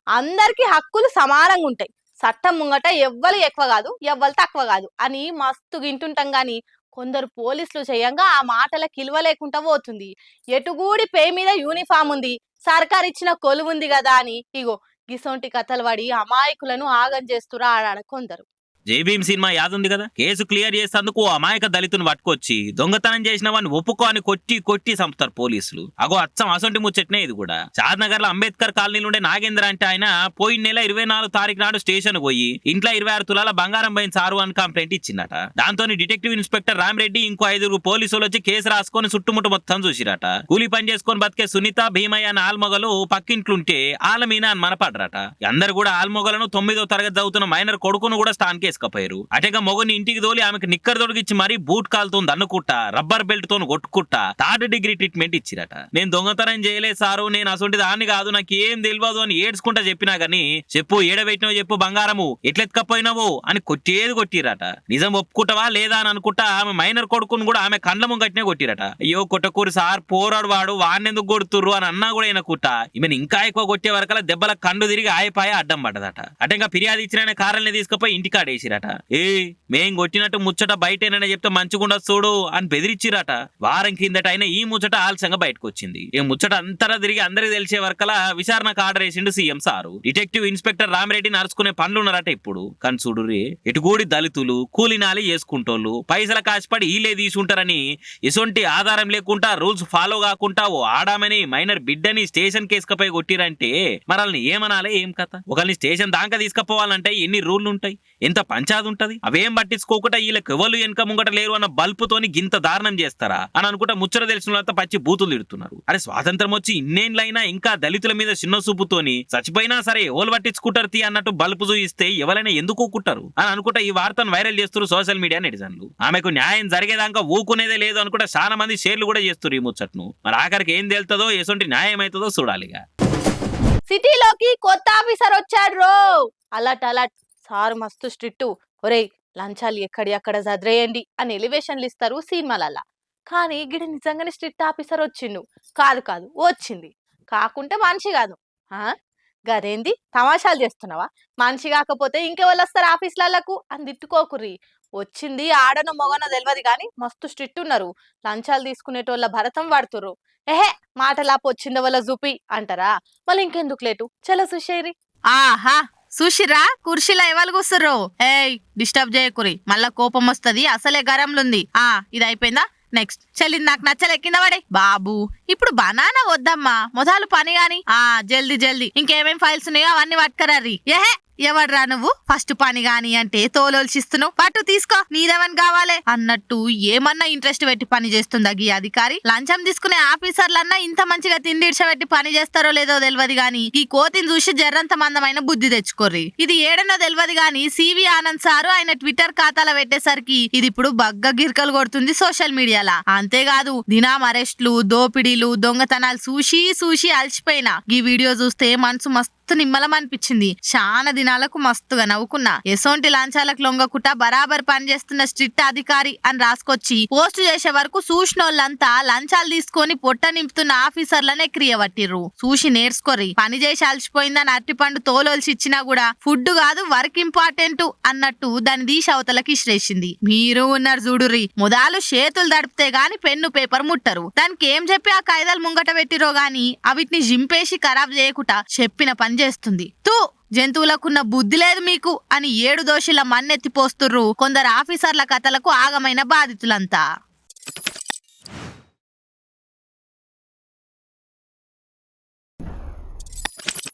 అందరికి హక్కులు సమానంగా ఉంటాయి. చట్టం ముంగట ఎవ్వరు ఎక్కువ కాదు, ఎవ్వరు తక్కువ కాదు అని మస్తు వింటుంటాం గాని కొందరు పోలీసులు చేయంగా ఆ మాటల కిలువ లేకుండా పోతుంది. ఎటుగూడి పే మీద యూనిఫామ్ ఉంది, సర్కార్ ఇచ్చిన కొలువుంది కదా అని ఇగో గిసొంటి కథలు పడి అమాయకులను ఆగం చేస్తురా ఆడాడ కొందరు. జైభీం సినిమా యాదుంది కదా, కేసు క్లియర్ చేసేందుకు అమాయక దళితుని పట్టుకొచ్చి దొంగతనం చేసిన వాడిని ఒప్పుకో అని కొట్టి కొట్టి చంపుతారు పోలీసులు. అగో అచ్చం అసొంటి ముచ్చట్నే ఇది కూడా. చార్నగర్ లో అంబేద్కర్ కాలనీలో ఉండే నాగేంద్ర అంటే ఆయన పోయిన నెల 24 తారీఖు నాడు స్టేషన్ పోయి ఇంట్లో 26 తులాల బంగారం పోయిన సారు అని కంప్లైంట్ ఇచ్చిందట. దాంతో డిటెక్టివ్ ఇన్స్పెక్టర్ రామరెడ్డి ఇంకో 5 పోలీసులు వచ్చి కేసు రాసుకొని చుట్టుముట్టు మొత్తం చూసిరట. కూలి పని చేసుకొని బతికే సునీత, భీమయ్య అన్న ఆల్మొగలు పక్కింట్లుంటే ఆలమీన అని మనపడ్రట. అందరు కూడా ఆల్మొగలను 9వ తరగతి చదువుతున్న మైనర్ కొడుకును కూడా స్థాన్ కేసుకపోయారు. అటేగా మొగని ఇంటికి తోలి ఆమెకు నిక్కర్ దొడికిచ్చి మరీ బూట్ కాలుతో దన్నుకుట్టా, రబ్బర్ బెల్ట్ తో కొట్టుకుట్టా 3rd డిగ్రీ ట్రీట్మెంట్ ఇచ్చిరట. నేను దొంగతనం చేయలేదు సారు, నేను అసొంటి దాన్ని కాదు, నాకు ఏం తెలియదు అని ఏడ్చుకుంటా చెప్పినా గానీ చెప్పు ఏడబెట్టినవు చెప్పు బంగారము ఎట్లెత్తుకపోయినావు అని కొట్టిరట. నిజం ఒప్పుకుంటావా లేదా అని అనుకుంటా ఆమె మైనర్ కొడుకును కూడా ఆమె కండ్ల ముంగట్నే కొట్టిరట. అయ్యో కొట్టకూరు సార్, పోరాడు వాడు వాడినెందుకు కొడుతుర్రు అని అన్నా కూడా ఈయనకుట్ట ఈమెను ఇంకా ఎక్కువ కొట్టే వరకల దెబ్బల కండు తిరిగి ఆయపాయ అడ్డం పడ్డదట. అటంగా ఫిర్యాదు ఇచ్చిన కారాలని తీసుకుపోయి ఇంటికాడేసిరట. మేం కొట్టినట్టు ముచ్చట బయటేనని చెప్తే మంచిగుండ చూడు అని బెదిరిచ్చిరట. వారం కిందట అయినా ఈ ముచ్చట ఆలస్యంగా బయటకు వచ్చింది. ఈ ముచ్చట అంతటా తిరిగి అందరికి తెలిసే వరకలా విచారణకు ఆర్డర్ వేసిండు CM sir. Detective inspector Rama Reddy నడుచుకునే పనులున్నారట ఇప్పుడు. కానీ చూడురే, ఎటుగూడి దళితులు కూలినాలి చేసుకుంటోళ్ళు పైసల కాసిపడి ఈలే తీసుంటారని ఎసొంటి ఆధారం లేకుండా రూల్స్ ఫాలో కాకుండా ఓ ఆడామని మైనర్ బిడ్డని స్టేషన్ కేసుకపోయి కొట్టిరంటే మనల్ని ఏమనాలే ఏం కథ. ఒకరిని స్టేషన్ దాకా తీసుకుపోవాలంటే ఎన్ని రూళ్లు ఉంటాయి, ఎంత పంచాది ఉంటది. అవేం పట్టించుకోకుండా వీళ్ళకి ఎవరు వెనక ముంగట లేరు అన్న బల్పుతోని గింత దారుణం చేస్తారా అని అనుకుంటా ముచ్చట తెలిసిన పచ్చి బూతులు తిడుతున్నారు. అరే స్వాతంత్రం వచ్చి ఇన్నేళ్ళైనా ఇంకా దళితుల మీద చిన్న చూపుతోని చచ్చిపోయినా సరే ఎవరు పట్టించుకుంటారు తీ అన్నట్టు బల్పు చూయిస్తే ఎవరైనా ఎందుకు ఊకుంటారు అని అనుకుంటా ఈ వార్తను వైరల్ చేస్తున్నారు సోషల్ మీడియా నెటిజన్లు. ఆమెకు న్యాయం జరిగేదాకా ఊకునేదే లేదు అనుకుంటా చాలా మంది షేర్లు కూడా చేస్తారు ఈ ముచ్చట్ను. మరి ఆఖరికి ఏం తెలుతుందో ఎసొంటి న్యాయం అవుతుందో చూడాలిగా. సిటీలోకి కొత్త ఆఫీసర్ వచ్చాడు రో. అలర్ట్ అలర్ట్, సార్ మస్తు స్ట్రిక్ట్, ఒరేయ్ లంచాలు ఎక్కడ చదిరేయండి అని ఎలివేషన్లు ఇస్తారు సినిమాలల్లా. కానీ గిడ నిజంగానే స్ట్రిక్ట్ ఆఫీసర్ వచ్చిండు. కాదు వచ్చింది కాకుంటే మనిషి కాదు. గదేంది తమాషాలు చేస్తున్నావా, మనిషి కాకపోతే ఇంకెవరు వస్తారు ఆఫీసులకు అని తిట్టుకోకుర్రి. వచ్చింది ఆడనో మొగనో తెలియదు కానీ మస్తు స్ట్రిక్ట్ ఉన్నారు. లంచాలు తీసుకునేటోళ్ళ భరతం వాడుతుర్రు. మాటలాపు వచ్చిందో వాళ్ళ జూపి అంటారా, మళ్ళీ ఇంకెందుకు లేటు చలో సుషేరి. ఆహా సుషిరా, కుర్చీలో ఎవరు కూర్చుర్రు? డిస్టర్బ్ చేయకురి, మళ్ళా కోపం వస్తుంది. అసలే గరంలుంది. ఇది అయిపోయిందా? నెక్స్ట్ చెల్లింది నాకు నచ్చలే, కింద పడే. బాబు ఇప్పుడు బనానా వద్దమ్మా, మొదలు పని గాని. జల్దీ ఇంకేమేం ఫైల్స్ ఉన్నాయో అవన్నీ పట్టుకరారి. ఎవడ్రా నువ్వు ఫస్ట్ పని గాని అంటే తోలోల్చిస్తున్నావు, పట్టు తీసుకో నీదేమని కావాలి అన్నట్టు ఏమన్నా ఇంట్రెస్ట్ పెట్టి పని చేస్తుందా ఈ అధికారి? లంచం తీసుకునే ఆఫీసర్లన్నా ఇంత మంచిగా తిండి ఇడ్చబెట్టి పని చేస్తారో లేదో తెలియదు గాని ఈ కోతిని చూసి జర్రంత మందమైన బుద్ధి తెచ్చుకోర్రి. ఇది ఏడనో తెలియదు గాని సివి ఆనంద్ సారు ఆయన ట్విట్టర్ ఖాతాలో పెట్టేసరికి ఇది ఇప్పుడు బగ్గ గిరికలు కొడుతుంది సోషల్ మీడియాలో. అంతేకాదు దినాం అరెస్టులు, దోపిడీలు, దొంగతనాలు చూసి అలసిపోయినా ఈ వీడియో చూస్తే మనసు మస్తు నిమ్మలం అనిపించింది. చాలా దినాలకు మస్తుగా నవ్వుకున్నా. ఎసోంటి లంచాలకు లొంగకుట బరాబర్ పనిచేస్తున్న స్ట్రిక్ట్ అధికారి అని రాసుకొచ్చి పోస్ట్ చేసే వరకు చూసినోళ్ళంతా లంచాలు తీసుకొని పొట్ట నింపుతున్న ఆఫీసర్లనే క్రియవట్టిర్రు. చూసి నేర్చుకోరి. పని చేసి అలసిపోయిందని అరటిపండు తోలోల్సి ఇచ్చినా కూడా ఫుడ్ కాదు వర్క్ ఇంపార్టెంట్ అన్నట్టు దాన్ని తీసి అవతలకి ఇసిరేసింది. మీరు ఉన్నారు చూడుర్రి, మొదలు చేతులు దడిపితే గాని పెన్ను పేపర్ ముట్టరు. దానికి ఏం చెప్పి ఆ కాయిదాలు ముంగట పెట్టిరో గాని అవిటిని జింపేసి ఖరాబ్ చేయకుట చెప్పిన పని చేస్తుంది. జంతువులకున్న బుద్ధి లేదు మీకు అని 7 దోషుల మన్నెత్తిపోస్తుర్రు కొందరు ఆఫీసర్ల కథలకు ఆగమైన బాధితులంతా.